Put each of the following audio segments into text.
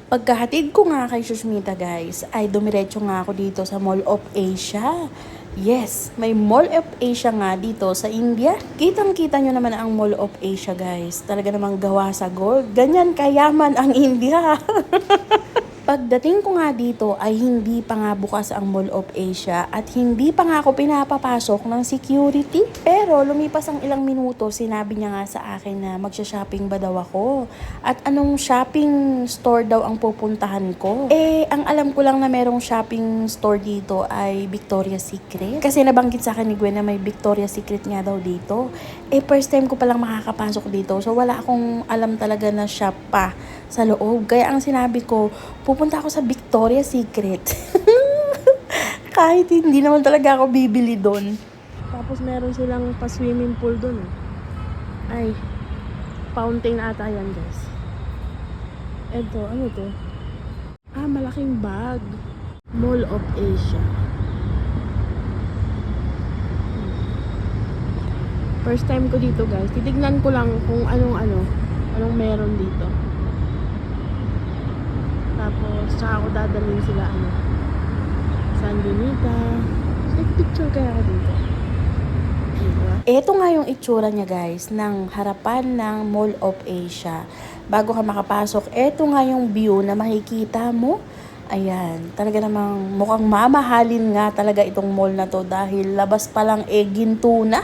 Pagkahatid ko nga kay Shushmita guys, ay dumiretso nga ako dito sa Mall of Asia. Yes, may Mall of Asia nga dito sa India. Kitang-kita nyo naman ang Mall of Asia guys. Talaga namang gawa sa gold. Ganyan kayaman ang India. Pagdating ko nga dito ay hindi pa nga bukas ang Mall of Asia at hindi pa nga ako pinapapasok ng security. Pero lumipas ang ilang minuto, sinabi niya nga sa akin na magsha-shopping ba daw ako at anong shopping store daw ang pupuntahan ko. Ang alam ko lang na merong shopping store dito ay Victoria's Secret. Kasi nabanggit sa akin ni Gwen na may Victoria's Secret nga daw dito. First time ko palang makakapasok dito. So wala akong alam talaga na shop pa sa loob. Kaya ang sinabi ko, pupunta ako sa Victoria's Secret. Kahit hindi naman talaga ako bibili doon. Tapos meron silang pa-swimming pool doon. Ay, fountain ata yan guys. Eto, ano to? Malaking bag. Mall of Asia. First time ko dito guys. Titignan ko lang kung anong meron dito. Tapos, tsaka ako dadalhin sila, San Benita. Take picture kaya ako dito. Diba? Ito nga yung itsura niya guys, ng harapan ng Mall of Asia. Bago ka makapasok, ito nga yung view na makikita mo. Ayan, talaga namang mukhang mamahalin nga talaga itong mall na to dahil labas pa lang ginto na.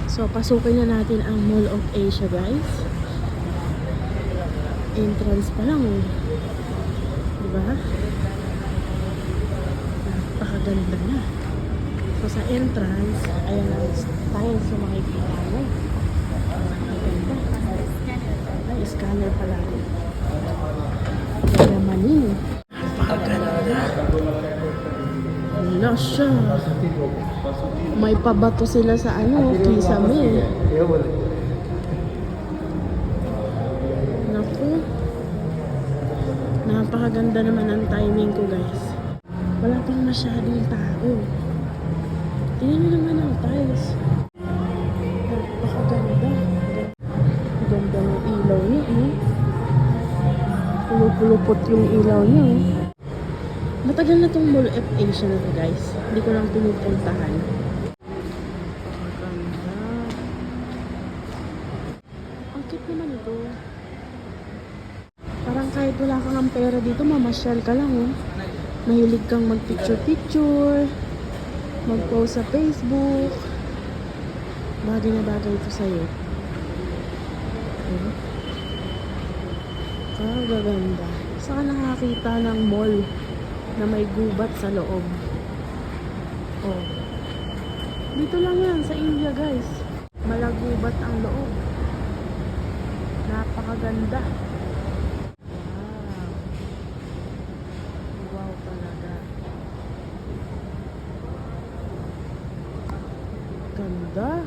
So, pasukin na natin ang Mall of Asia guys. Entrance pa lang diba? Napakaganda na. So sa entrance, ayan ang tiles yung makikita mo. Maganda. Ay, scanner pala. Yamanin. Napakaganda. Wala siya. May pabato sila sa kisame. Naku. Napakaganda naman ang timing ko guys. Wala pang masyadong tao. Tingnan nyo naman ang tiles. Napakaganda. Ganda ng ilaw niya Pulupulupot yung ilaw niya Matagal na tong Mall of Asia na to guys. Hindi ko lang pinupuntahan. Napakaganda. Ang cute naman ito. Parang kahit wala kang ang pera dito, mamasyal ka lang Mahilig kang mag-picture-picture, mag-post sa Facebook. Bagay na bagay ito sa'yo. Gaganda. Saan ka nakakita ng mall na may gubat sa loob? Dito lang yan, sa India guys. Malagubat ang loob. Napakaganda. Ganda.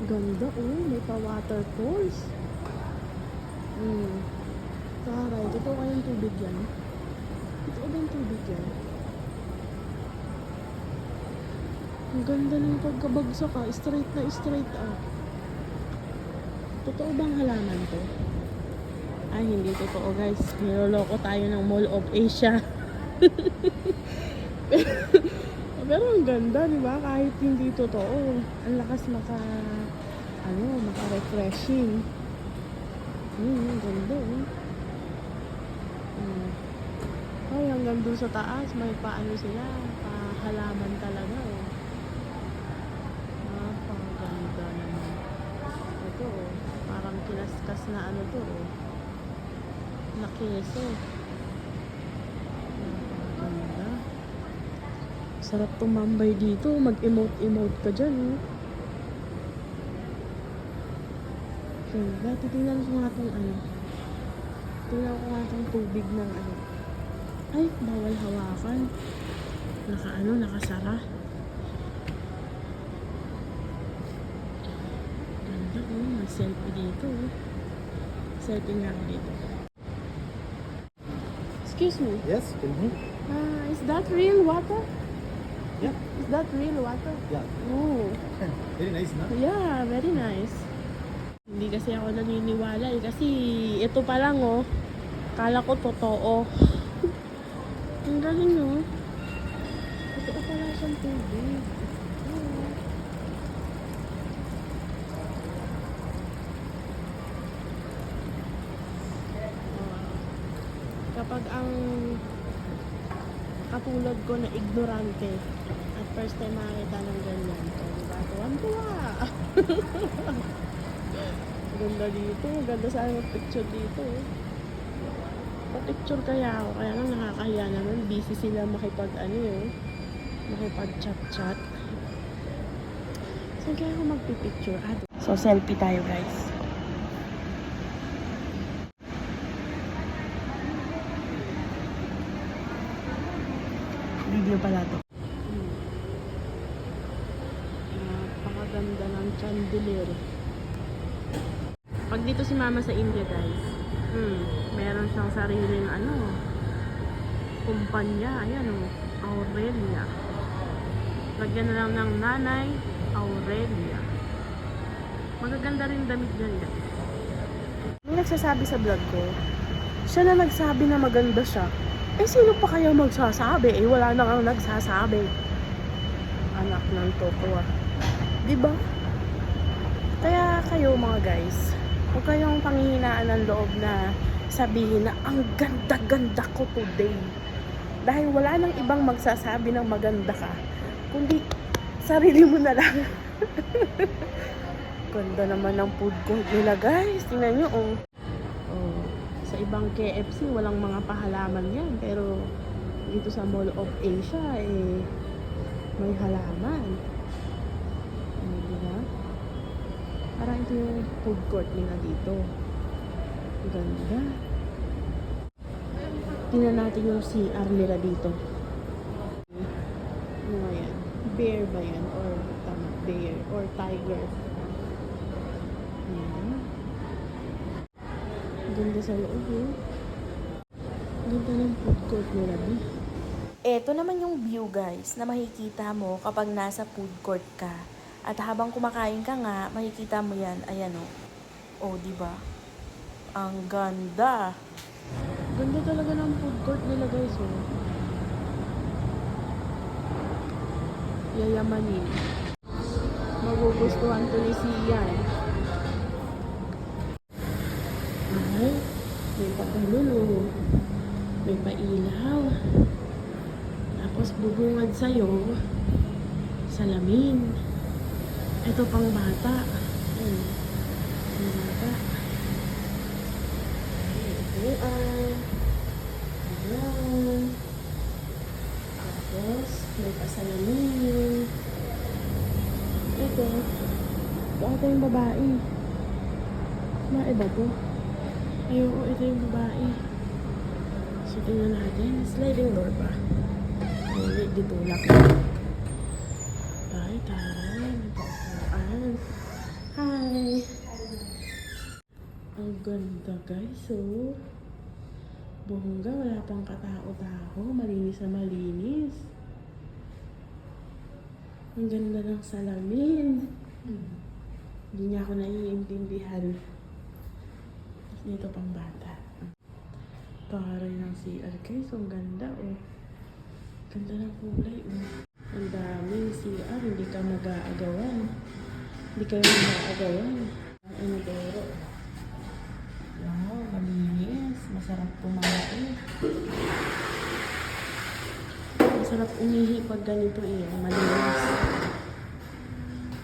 Ganda, may pa-waterfalls. Taray, totoo kayang tubig yan. Totoo ba yung tubig yan? Ang ganda ng pagkabagsak straight na straight Totoo bang halaman to? Ay, hindi totoo guys. Niloloko tayo ng Mall of Asia. Pero ang ganda, di ba? Kahit hindi totoo. Ang lakas maka-refreshing. Ang ganda, Ay, hanggang dun sa taas, may sila, halaman talaga, Napakaganda naman. Ito, parang kinaskas na na keso. Napakaganda. Sarap tumambay dito, mag-emote ka dyan, Ganda, titingnan ko nga itong tingnan ko nga itong tubig ng Ay, bawal hawakan. Nakasara. Ganda mag-selfie dito, Selfie nga ako dito. Excuse me. Yes, tell me. Is that real water? Yeah. Is that real water? Yeah. Oh. Very nice, no? Yeah, very nice. Hindi kasi ako naniniwala eh. Kasi ito pa lang oh. Kala ko totoo. Ang galing oh. Totoo pala siyang tubig. Kapag ang katulad ko na ignorante at first time makakita ng ganyan, so, diba? Tuwan-tuwa! Ganda dito, ganda sana mag-picture dito. Pa-picture kaya ako, kaya nga nakakahiya naman, busy sila makipag-chat-chat. So kaya ako magpipicture. So selfie tayo guys. Video pala to. Napakaganda ng chandelier. Pag dito si mama sa India guys, meron siyang sariling kumpanya. Ayan o, Aurelia. Lagyan na lang ng nanay, Aurelia. Magaganda rin damit dyan guys. Nung nagsasabi sa vlog ko, siya na nagsabi na maganda siya. Eh, sino pa kaya magsasabi? Eh, wala na kang nagsasabi. Anak ng toko. Diba? Kaya kayo mga guys, huwag kayong panghihinaan ng loob na sabihin na ang ganda-ganda ko today. Dahil wala nang ibang magsasabi ng maganda ka, kundi sarili mo na lang. Ganda naman ng food court nila guys. Tingnan nyo oh. Sa ibang KFC, walang mga pahalaman yan. Pero dito sa Mall of Asia, may halaman. Diba? Parang ito yung food court nila dito. Ganda. Tingnan natin yung CR nila dito. Ano yan? Bear ba yan? Or bear? Or tiger? Ayan. Ganda sa loob eh. Ganda ng food court nila eh. Ito naman yung view guys na makikita mo kapag nasa food court ka. At habang kumakain ka nga, makikita mo yan. Ayan o. Oh, diba? Ang ganda. Ganda talaga ng food court nila guys oh. Yayamanin. Magugustuhan to ni Sian. Ay, may pagulun oh. May pailaw. Tapos bubungad sa'yo salamin. Ito pang bata. Pang bata. Ayan. Tapos may pasalamin. Ito yung babae. Babae ba to? Ayoko, ito yung babae. So tingnan natin. Sliding door pa. Hindi, ditulak. Ay, taray. Nagpapaan. Hi! Ang ganda guys, oh. Bongga, wala pang katao-tao. Malinis na malinis. Ang ganda ng salamin. Hindi niya ako naiintindihan. Tapos dito pang bata. Taray ng CR guys, ang ganda, oh. Ganda ng kulay, oh. Ang daming CR, hindi ka mag-aagawan. Hindi kayo mag-aagawan. Ang inodoro. Wow, malinis. Masarap kumain. Masarap umihi pag ganito eh. Malinis.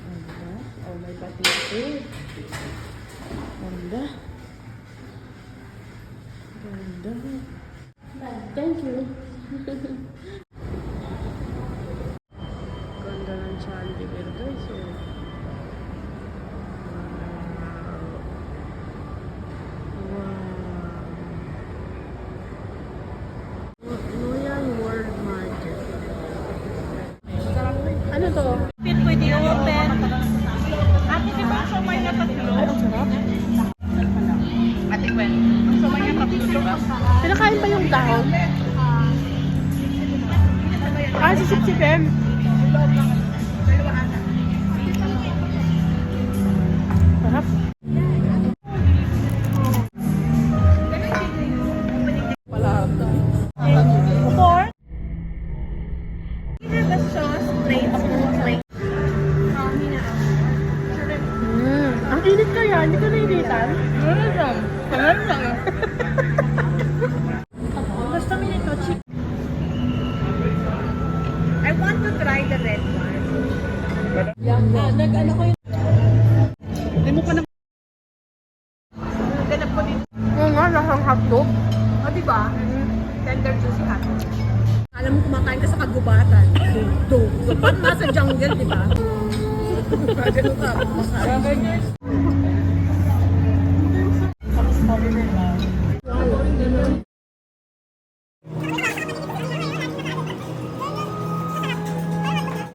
Ganda. Oh, may patito. Ganda. Ganda. Thank you. Ganda ng chandelier guys. Oh. Ano to? Pit pwede open. Ate, di ba so may natatlo? Ay, ang sarap. Ate Gwen, so may natatlo di ba? Pinakain pa yung dahon? Sisip-sipin. Sarap. Hindi ko nainitan. Ano lang? Kanan lang. Gusto mo nito, chick. I want to try the red one. Nag-ano ko yun. Hindi mo pa na... Ganap ko dito. Oo nga, lasang hotdog. O, diba? Tender juicy hotdog. Alam mo, kumakain ka sa kagubatan. Dog. So, paano nasa jungle, diba? Ganun ka. Masarap.